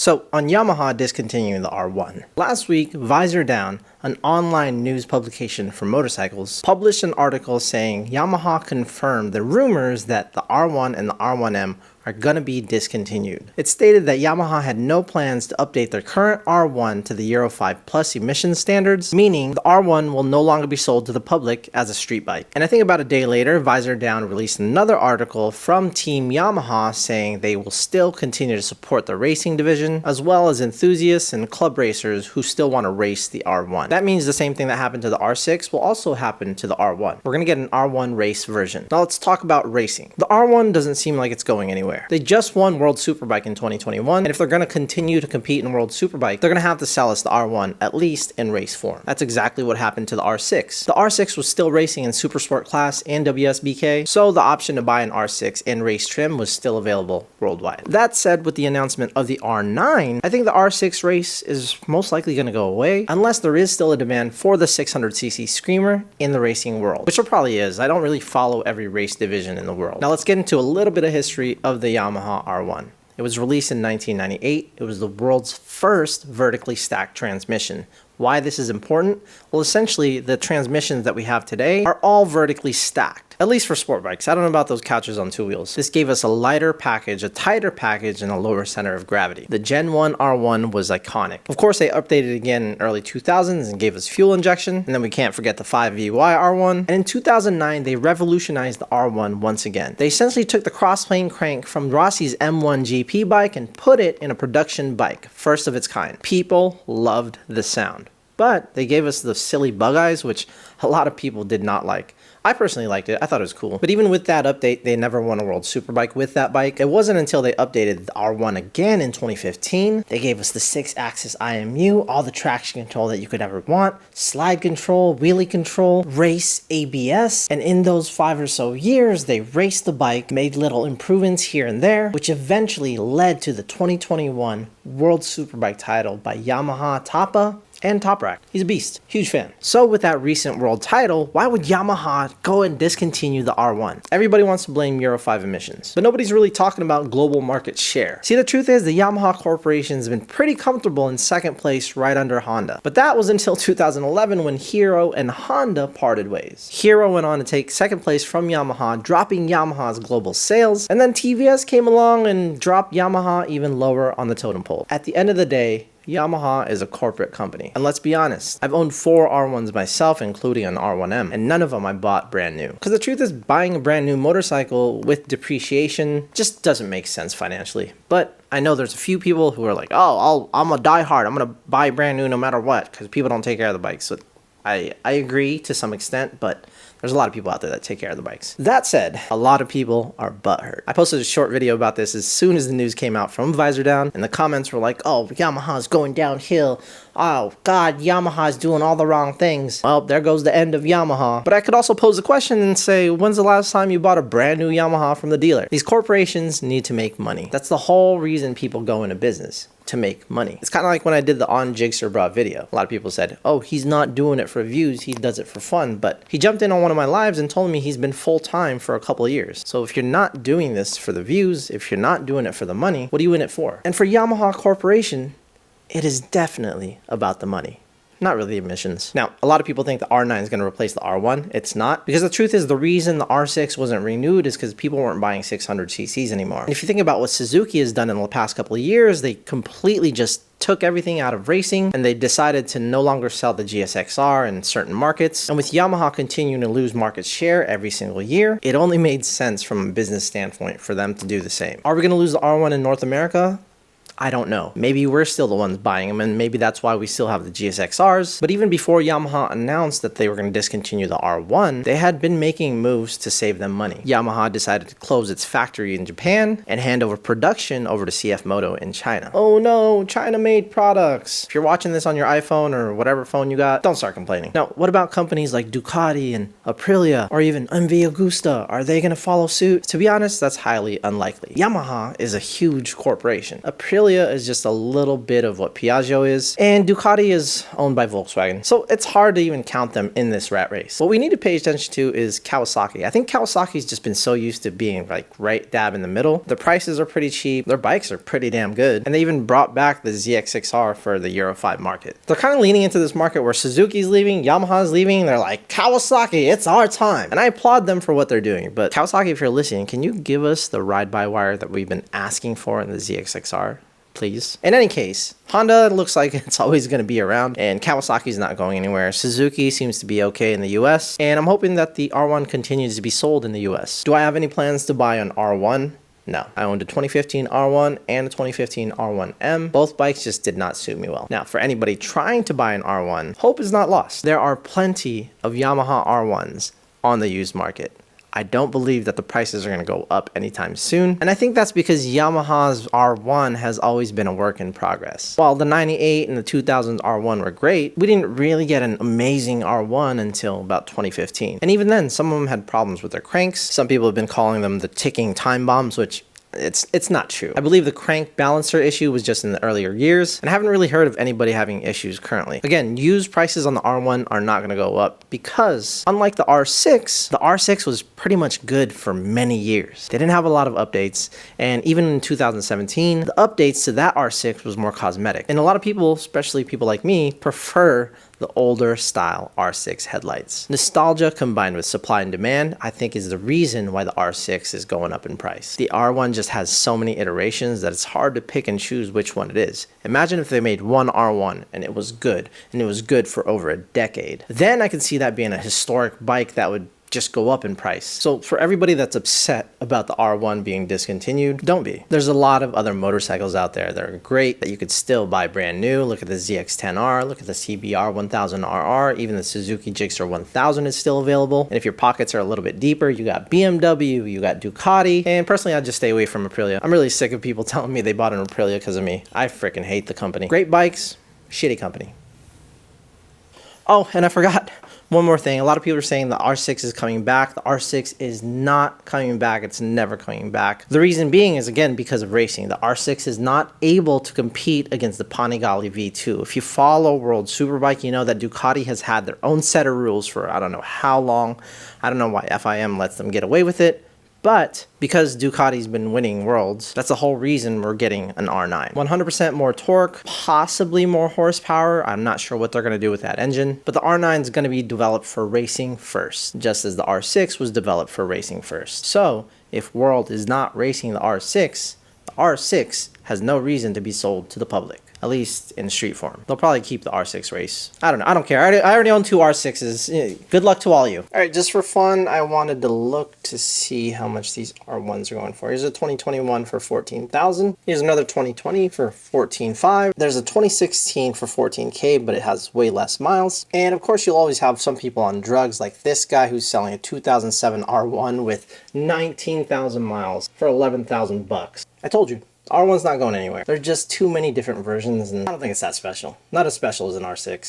So, on Yamaha discontinuing the R1. Last week, Visor Down, an online news publication for motorcycles, published an article saying Yamaha confirmed the rumors that the R1 and the R1M are gonna be discontinued. It stated that Yamaha had no plans to update their current R1 to the Euro 5 Plus emissions standards, meaning the R1 will no longer be sold to the public as a street bike. And I think about a day later, Visor Down released another article from Team Yamaha saying they will still continue to support the racing division, as well as enthusiasts and club racers who still want to race the R1. That means the same thing that happened to the R6 will also happen to the R1. We're gonna get an R1 race version. Now let's talk about racing. The R1 doesn't seem like it's going anywhere. They just won World Superbike in 2021, and if they're going to continue to compete in World Superbike, they're going to have to sell us the R1, at least in race form. That's exactly what happened to the R6. The R6 was still racing in Supersport class and WSBK, so the option to buy an R6 in race trim was still available worldwide. That said, with the announcement of the R9, I think the R6 race is most likely going to go away, unless there is still a demand for the 600cc Screamer in the racing world, which there probably is. I don't really follow every race division in the world. Now let's get into a little bit of history of the Yamaha R1. It was released in 1998. It was the world's first vertically stacked transmission. Why this is important? Well, essentially, the transmissions that we have today are all vertically stacked, at least for sport bikes. I don't know about those couches on two wheels. This gave us a lighter package, a tighter package, and a lower center of gravity. The Gen 1 R1 was iconic. Of course, they updated again in early 2000s and gave us fuel injection, and then we can't forget the 5VY R1. And in 2009, they revolutionized the R1 once again. They essentially took the crossplane crank from Rossi's M1 GP bike and put it in a production bike, first of its kind. People loved the sound. But they gave us the silly bug eyes, which a lot of people did not like. I personally liked it. I thought it was cool. But even with that update, they never won a World Superbike with that bike. It wasn't until they updated the R1 again in 2015. They gave us the 6-axis IMU, all the traction control that you could ever want, slide control, wheelie control, race ABS. And in those 5 or so years, they raced the bike, made little improvements here and there, which eventually led to the 2021 World Superbike title by Yamaha Tappa and Toprak. He's a beast. Huge fan. So with that recent world title, why would Yamaha go and discontinue the R1? Everybody wants to blame Euro 5 emissions, but nobody's really talking about global market share. See, the truth is the Yamaha Corporation has been pretty comfortable in second place right under Honda. But that was until 2011 when Hero and Honda parted ways. Hero went on to take second place from Yamaha, dropping Yamaha's global sales, and then TVS came along and dropped Yamaha even lower on the totem pole. At the end of the day, Yamaha is a corporate company. And let's be honest, I've owned 4 R1s myself, including an R1M, and none of them I bought brand new. Because the truth is, buying a brand new motorcycle with depreciation just doesn't make sense financially. But I know there's a few people who are like, oh, I'm a diehard, I'm gonna buy brand new no matter what, because people don't take care of the bikes. So I agree to some extent, but there's a lot of people out there that take care of the bikes. That said, a lot of people are butthurt. I posted a short video about this as soon as the news came out from Visor Down, and the comments were like, oh, Yamaha's going downhill. Oh, God, Yamaha's doing all the wrong things. Well, there goes the end of Yamaha. But I could also pose a question and say, when's the last time you bought a brand new Yamaha from the dealer? These corporations need to make money. That's the whole reason people go into business, to make money. It's kind of like when I did the On Jigsaw Bra video. A lot of people said, oh, he's not doing it for views, he does it for fun. But he jumped in on one of my lives and told me he's been full-time for a couple of years. So if you're not doing this for the views, if you're not doing it for the money, what are you in it for? And for Yamaha Corporation, it is definitely about the money. Not really emissions. Now, a lot of people think the R9 is going to replace the R1. It's not. Because the truth is, the reason the R6 wasn't renewed is because people weren't buying 600cc's anymore. And if you think about what Suzuki has done in the past couple of years, they completely just took everything out of racing and they decided to no longer sell the GSXR in certain markets. And with Yamaha continuing to lose market share every single year, it only made sense from a business standpoint for them to do the same. Are we going to lose the R1 in North America? I don't know. Maybe we're still the ones buying them, and maybe that's why we still have the GSXRs. But even before Yamaha announced that they were going to discontinue the R1, they had been making moves to save them money. Yamaha decided to close its factory in Japan and hand over production over to CF Moto in China. Oh no, China-made products. If you're watching this on your iPhone or whatever phone you got, don't start complaining. Now, what about companies like Ducati and Aprilia or even MV Agusta? Are they going to follow suit? To be honest, that's highly unlikely. Yamaha is a huge corporation. Aprilia Aprilia is just a little bit of what Piaggio is, and Ducati is owned by Volkswagen. So it's hard to even count them in this rat race. What we need to pay attention to is Kawasaki. I think Kawasaki's just been so used to being like right dab in the middle. The prices are pretty cheap. Their bikes are pretty damn good. And they even brought back the ZX6R for the Euro 5 market. They're kind of leaning into this market where Suzuki's leaving, Yamaha's leaving. They're like, Kawasaki, it's our time. And I applaud them for what they're doing. But Kawasaki, if you're listening, can you give us the ride-by-wire that we've been asking for in the ZX6R? Please. In any case, Honda looks like it's always going to be around, and Kawasaki's not going anywhere. Suzuki seems to be okay in the US, and I'm hoping that the R1 continues to be sold in the US. Do I have any plans to buy an R1? No. I owned a 2015 R1 and a 2015 R1M. Both bikes just did not suit me well. Now, for anybody trying to buy an R1, hope is not lost. There are plenty of Yamaha R1s on the used market. I don't believe that the prices are going to go up anytime soon. And I think that's because Yamaha's R1 has always been a work in progress. While the 98 and the 2000s R1 were great, we didn't really get an amazing R1 until about 2015. And even then, some of them had problems with their cranks. Some people have been calling them the ticking time bombs, which it's not true. I believe the crank balancer issue was just in the earlier years, and I haven't really heard of anybody having issues currently. Again, used prices on the R1 are not going to go up because unlike the R6 was pretty much good for many years. They didn't have a lot of updates, and even in 2017, the updates to that R6 was more cosmetic. And a lot of people, especially people like me, prefer the older style R6 headlights. Nostalgia combined with supply and demand, I think, is the reason why the R6 is going up in price. The R1 just has so many iterations that it's hard to pick and choose which one it is. Imagine if they made one R1 and it was good for over a decade. Then I can see that being a historic bike that would just go up in price. So for everybody that's upset about the R1 being discontinued, don't be. There's a lot of other motorcycles out there that are great that you could still buy brand new. Look at the ZX-10R, look at the CBR 1000RR, even the Suzuki Gixxer 1000 is still available. And if your pockets are a little bit deeper, you got BMW, you got Ducati, and personally I'd just stay away from Aprilia. I'm really sick of people telling me they bought an Aprilia because of me. I freaking hate the company. Great bikes, shitty company. Oh, and I forgot one more thing. A lot of people are saying the R6 is coming back. The R6 is not coming back. It's never coming back. The reason being is, again, because of racing. The R6 is not able to compete against the Panigale V2. If you follow World Superbike, you know that Ducati has had their own set of rules for I don't know how long. I don't know why FIM lets them get away with it. But because Ducati's been winning worlds, that's the whole reason we're getting an R9. 100% more torque, possibly more horsepower. I'm not sure what they're going to do with that engine. But the R9 is going to be developed for racing first, just as the R6 was developed for racing first. So if World is not racing the R6 has no reason to be sold to the public. At least in street form. They'll probably keep the R6 race. I don't know. I don't care. I already own two R6s. Good luck to all of you. All right, just for fun, I wanted to look to see how much these R1s are going for. Here's a 2021 for $14,000. Here's another 2020 for $14,500. There's a 2016 for $14K, but it has way less miles. And of course, you'll always have some people on drugs, like this guy who's selling a 2007 R1 with 19,000 miles for 11,000 bucks. I told you. R1's not going anywhere. There are just too many different versions, and I don't think it's that special. Not as special as an R6.